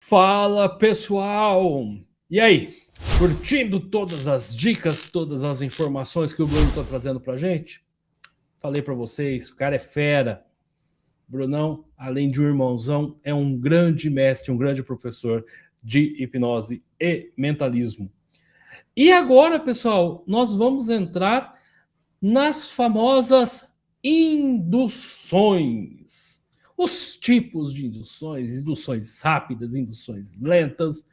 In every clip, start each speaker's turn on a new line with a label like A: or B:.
A: Fala pessoal! E aí? Curtindo todas as dicas, todas as informações que o Bruno está trazendo pra gente? Falei para vocês, o cara é fera. Brunão, além de um irmãozão, é um grande mestre, um grande professor de hipnose e mentalismo. E agora, pessoal, nós vamos entrar nas famosas induções. Os tipos de induções, induções rápidas, induções lentas.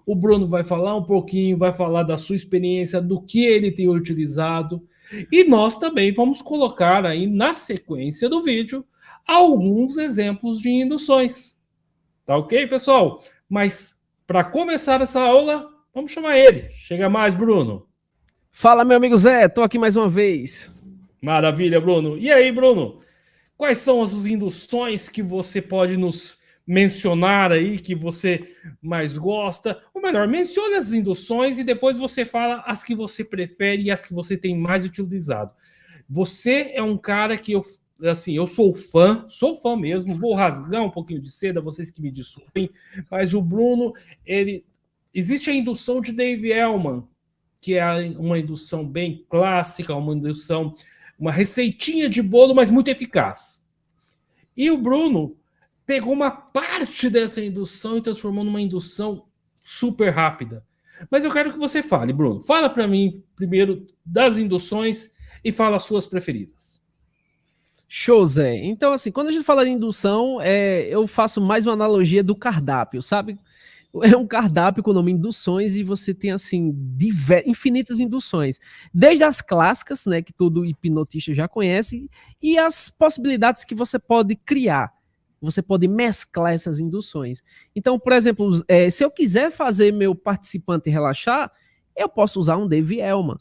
A: O Bruno vai falar um pouquinho, vai falar da sua experiência, do que ele tem utilizado. E nós também vamos colocar aí na sequência do vídeo alguns exemplos de induções. Tá ok, pessoal? Mas para começar essa aula, vamos chamar ele. Chega mais, Bruno.
B: Fala, meu amigo Zé, tô aqui mais uma vez.
A: Maravilha, Bruno. E aí, Bruno? Quais são as induções que você pode nos mencionar aí, que você mais gosta? Ou melhor, mencione as induções e depois você fala as que você prefere e as que você tem mais utilizado. Você é um cara que eu sou fã mesmo, vou rasgar um pouquinho de seda, vocês que me desculpem, mas o Bruno, existe a indução de Dave Elman, que é uma indução bem clássica, uma receitinha de bolo, mas muito eficaz. E o Bruno pegou uma parte dessa indução e transformou numa indução super rápida. Mas eu quero que você fale, Bruno. Fala para mim primeiro das induções e fala as suas preferidas.
B: Show, Zé. Então, assim, quando a gente fala de indução, eu faço mais uma analogia do cardápio, sabe? É um cardápio com o nome induções e você tem, assim, infinitas induções. Desde as clássicas, né, que todo hipnotista já conhece, e as possibilidades que você pode criar. Você pode mesclar essas induções. Então, por exemplo, se eu quiser fazer meu participante relaxar, eu posso usar um Dave Elman.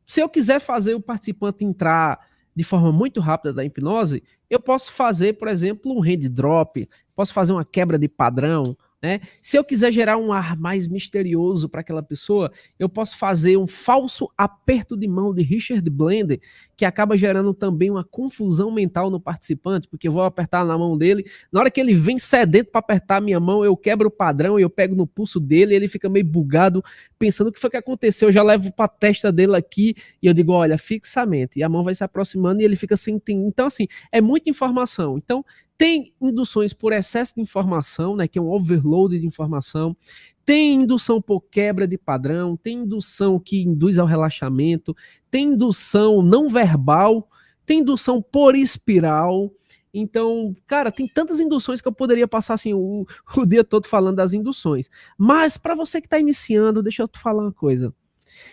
B: Se eu quiser fazer o participante entrar de forma muito rápida da hipnose, eu posso fazer, por exemplo, um hand drop, posso fazer uma quebra de padrão, né? Se eu quiser gerar um ar mais misterioso para aquela pessoa, eu posso fazer um falso aperto de mão de Richard Blender, que acaba gerando também uma confusão mental no participante, porque eu vou apertar na mão dele, na hora que ele vem sedento para apertar a minha mão, eu quebro o padrão e eu pego no pulso dele, e ele fica meio bugado, pensando o que foi que aconteceu, eu já levo para a testa dele aqui e eu digo, olha, fixamente, e a mão vai se aproximando e ele fica sem entender. Então, assim, é muita informação. Então, tem induções por excesso de informação, né, que é um overload de informação. Tem indução por quebra de padrão, tem indução que induz ao relaxamento, tem indução não verbal, tem indução por espiral. Então, cara, tem tantas induções que eu poderia passar assim o dia todo falando das induções. Mas para você que está iniciando, deixa eu te falar uma coisa.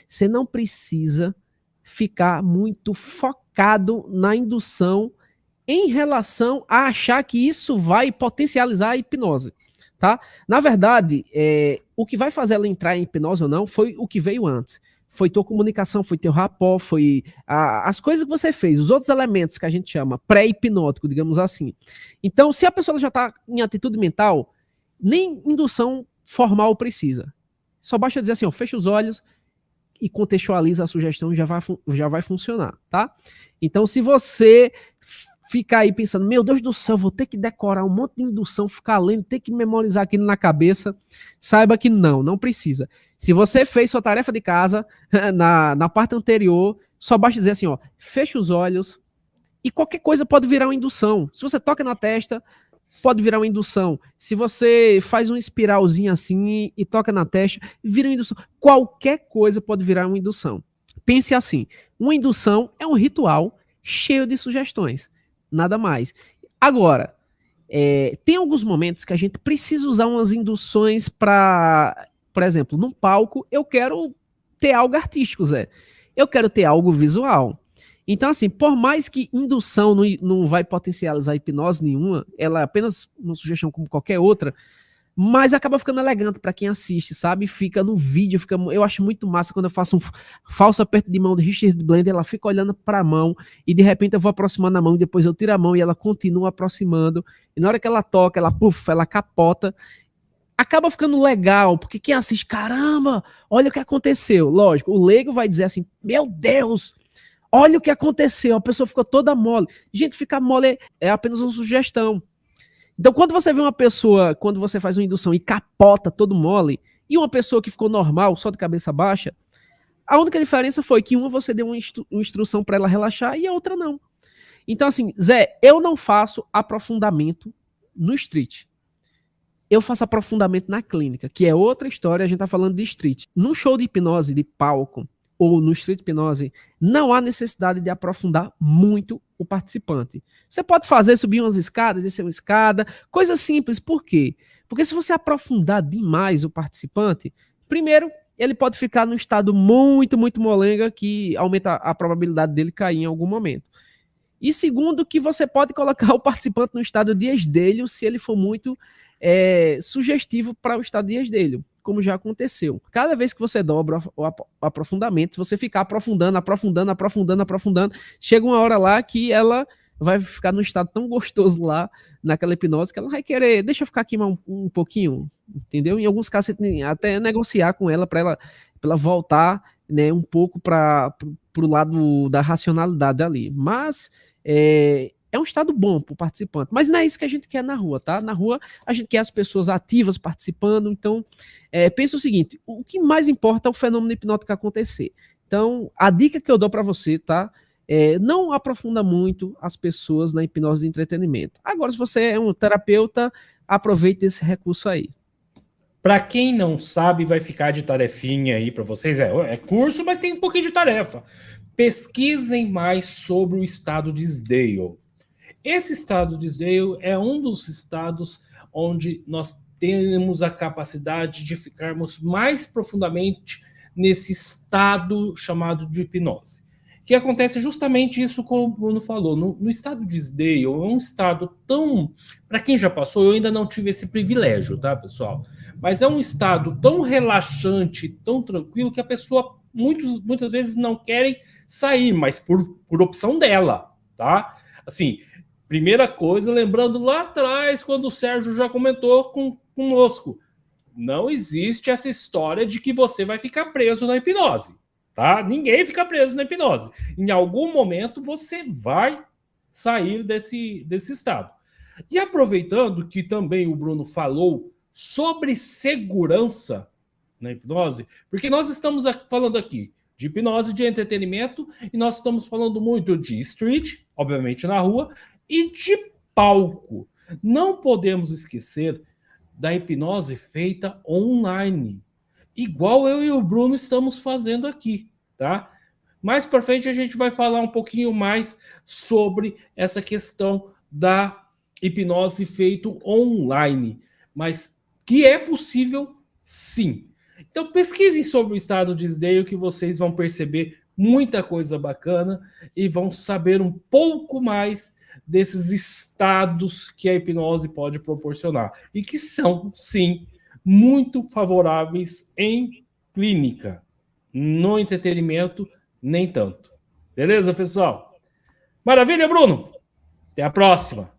B: Você não precisa ficar muito focado na indução em relação a achar que isso vai potencializar a hipnose, tá? Na verdade, o que vai fazer ela entrar em hipnose ou não foi o que veio antes. Foi tua comunicação, foi teu rapport, foi as coisas que você fez, os outros elementos que a gente chama pré-hipnótico, digamos assim. Então, se a pessoa já está em atitude mental, nem indução formal precisa. Só basta dizer assim, ó, fecha os olhos e contextualiza a sugestão e já vai funcionar, tá? Então, se você ficar aí pensando, meu Deus do céu, vou ter que decorar um monte de indução, ficar lendo, ter que memorizar aquilo na cabeça, saiba que não precisa. Se você fez sua tarefa de casa na parte anterior, só basta dizer assim, ó, fecha os olhos e qualquer coisa pode virar uma indução. Se você toca na testa, pode virar uma indução. Se você faz uma espiralzinha assim e toca na testa, vira uma indução. Qualquer coisa pode virar uma indução. Pense assim, uma indução é um ritual cheio de sugestões. Nada mais. Agora, tem alguns momentos que a gente precisa usar umas induções para, por exemplo, num palco, eu quero ter algo artístico, Zé. Eu quero ter algo visual. Então, assim, por mais que indução não vai potencializar hipnose nenhuma, ela é apenas uma sugestão como qualquer outra, mas acaba ficando elegante para quem assiste, sabe? Fica no vídeo, eu acho muito massa quando eu faço um falso aperto de mão de Richard Blender, ela fica olhando para a mão e de repente eu vou aproximando a mão e depois eu tiro a mão e ela continua aproximando e na hora que ela toca, ela capota. Acaba ficando legal, porque quem assiste, caramba, olha o que aconteceu. Lógico, o leigo vai dizer assim, meu Deus, olha o que aconteceu, a pessoa ficou toda mole. Gente, ficar mole é apenas uma sugestão. Então, quando você vê uma pessoa, quando você faz uma indução e capota todo mole, e uma pessoa que ficou normal, só de cabeça baixa, a única diferença foi que uma você deu uma instrução para ela relaxar e a outra não. Então, assim, Zé, eu não faço aprofundamento no street. Eu faço aprofundamento na clínica, que é outra história, a gente tá falando de street. Num show de hipnose de palco ou no street hipnose, não há necessidade de aprofundar muito o participante. Você pode fazer, subir umas escadas, descer uma escada, coisa simples. Por quê? Porque se você aprofundar demais o participante, primeiro, ele pode ficar num estado muito molenga, que aumenta a probabilidade dele cair em algum momento. E segundo, que você pode colocar o participante no estado de esdelho se ele for muito sugestivo para o estado de esdelho, como já aconteceu. Cada vez que você dobra o aprofundamento, se você ficar aprofundando, chega uma hora lá que ela vai ficar num estado tão gostoso lá, naquela hipnose, que ela vai querer, deixa eu ficar aqui um pouquinho, entendeu? Em alguns casos você tem até negociar com ela para ela voltar, né, um pouco para o lado da racionalidade ali. Mas é um estado bom para o participante, mas não é isso que a gente quer na rua, tá? Na rua a gente quer as pessoas ativas participando, então pensa o seguinte, o que mais importa é o fenômeno hipnótico acontecer. Então, a dica que eu dou para você, tá? Não aprofunda muito as pessoas na hipnose de entretenimento. Agora, se você é um terapeuta, aproveite esse recurso aí.
A: Para quem não sabe, vai ficar de tarefinha aí para vocês. É curso, mas tem um pouquinho de tarefa. Pesquisem mais sobre o estado de Sdale. Esse estado de Sdale é um dos estados onde nós temos a capacidade de ficarmos mais profundamente nesse estado chamado de hipnose. Que acontece justamente isso como o Bruno falou. No estado de Sdale, é um estado tão... Para quem já passou, eu ainda não tive esse privilégio, tá, pessoal? Mas é um estado tão relaxante, tão tranquilo, que a pessoa muitas vezes não querem sair, mas por opção dela, tá? Assim, primeira coisa, lembrando lá atrás, quando o Sérgio já comentou conosco, não existe essa história de que você vai ficar preso na hipnose, tá? Ninguém fica preso na hipnose. Em algum momento você vai sair desse estado. E aproveitando que também o Bruno falou sobre segurança na hipnose, porque nós estamos falando aqui de hipnose de entretenimento e nós estamos falando muito de street, obviamente na rua, e de palco. Não podemos esquecer da hipnose feita online, igual eu e o Bruno estamos fazendo aqui, tá? Mais para frente a gente vai falar um pouquinho mais sobre essa questão da hipnose feito online, mas que é possível sim. Então pesquisem sobre o estado de Sdale que vocês vão perceber muita coisa bacana e vão saber um pouco mais desses estados que a hipnose pode proporcionar e que são, sim, muito favoráveis em clínica. No entretenimento, nem tanto. Beleza, pessoal? Maravilha, Bruno? Até a próxima!